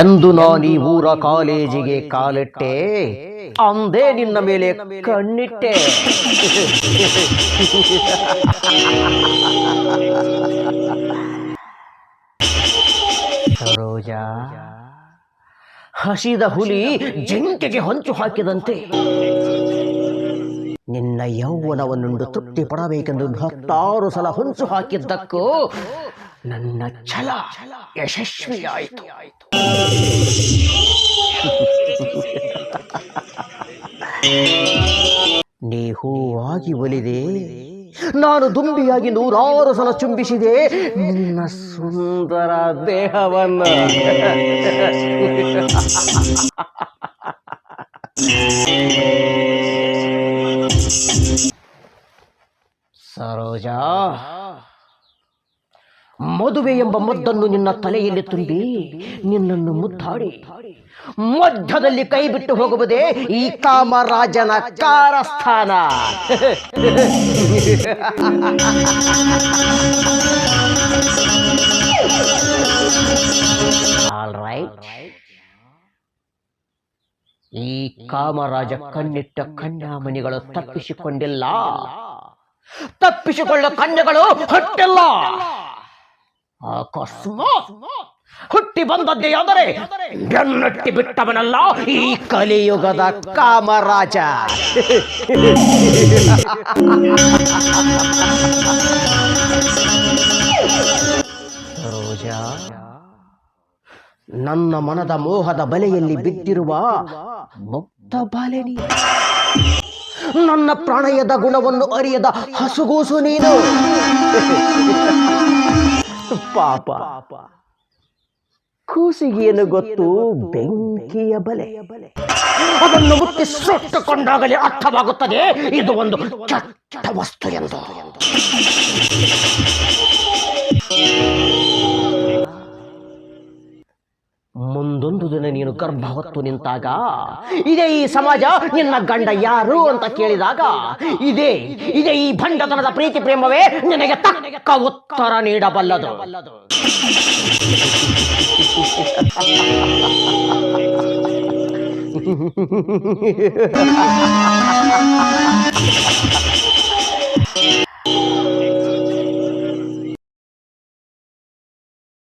ಎಂದು ನಾನು ಈ ಊರ ಕಾಲೇಜಿಗೆ ಕಾಲಿಟ್ಟೆ ಅಂದೇ ನಿನ್ನ ಮೇಲೆ ಕಣ್ಣಿಟ್ಟೆ. ಸರೋಜಾ, ಹಸಿದ ಹುಲಿ ಜಿಂಕೆಗೆ ಹೊಂಚು ಹಾಕಿದಂತೆ ನಿನ್ನ ಯೌವನವನ್ನುಂಡು ತೃಪ್ತಿ ಪಡಬೇಕೆಂದು 10 ಸಲ ಹೊಂಚು ಹಾಕಿದ್ದಕ್ಕೂ ನನ್ನ ಛಲ ಯಶಸ್ವಿಯಾಯಿತು. ನೀ ಹೂವಾಗಿ ಒಲಿದೆ, ನಾನು ದುಂಬಿಯಾಗಿ 100 ಸಲ ಚುಂಬಿಸಿದೆ ನಿನ್ನ ಸುಂದರ ದೇಹವನ್ನು. ಸರೋಜಾ, ಮದುವೆ ಎಂಬ ಮದ್ದನ್ನು ನಿನ್ನ ತಲೆಯಲ್ಲಿ ತುಂಬಿ ನಿನ್ನನ್ನು ಮುದ್ದಾಡಿ ಮಧ್ಯದಲ್ಲಿ ಕೈ ಬಿಟ್ಟು ಹೋಗುವುದೇ ಈ ಕಾಮರಾಜನ ಕಾರಸ್ಥಾನ. ಆಲ್ ರೈಟ್, ಈ ಕಾಮರಾಜ ಕಣ್ಣಿಟ್ಟ ಕನ್ಯಾಮಣಿಗಳು ತಪ್ಪಿಸಿಕೊಂಡಿಲ್ಲ, ತಪ್ಪಿಸಿಕೊಳ್ಳ ಕನ್ಯೆಗಳು ಹುಟ್ಟಿಲ್ಲ. ಅಕಸ್ಮಾತ್ ಹುಟ್ಟಿ ಬಂದದ್ದೇ ಆದರೆ ಬೆನ್ನಟ್ಟಿ ಬಿಟ್ಟವನಲ್ಲ ಈ ಕಲಿಯುಗದ ಕಾಮರಾಜ. ಸರೋಜಾ, ನನ್ನ ಮನದ ಮೋಹದ ಬಲೆಯಲ್ಲಿ ಬಿದ್ದಿರುವ ಮುಕ್ತ ಬಾಲೆನಿ, ನನ್ನ ಪ್ರಣಯದ ಗುಣವನ್ನು ಅರಿಯದ ಹಸುಗೂಸು ನೀನು. ಪಾಪ, ಕೂಸಿಗೇನು ಗೊತ್ತು ಬೆಂಕಿಯ ಬಲೆ. ಅದನ್ನು ಮುಟ್ಟಿ ಸುಟ್ಟುಕೊಂಡಾಗಲೇ ಅರ್ಥವಾಗುತ್ತದೆ ಇದು ಒಂದು ಕೆಟ್ಟ ವಸ್ತು ಎಂದು. ಮುಂದೊಂದು ದಿನ ನೀನು ಗರ್ಭ ಹೊತ್ತು ನಿಂತಾಗ ಇದೇ ಈ ಸಮಾಜ ನಿನ್ನ ಗಂಡ ಯಾರು ಅಂತ ಕೇಳಿದಾಗ ಇದೇ ಈ ಭಂಡತನದ ಪ್ರೀತಿ ಪ್ರೇಮವೇ ನಿನಗೆ ತಕ್ಕ ಉತ್ತರ ನೀಡಬಲ್ಲದು.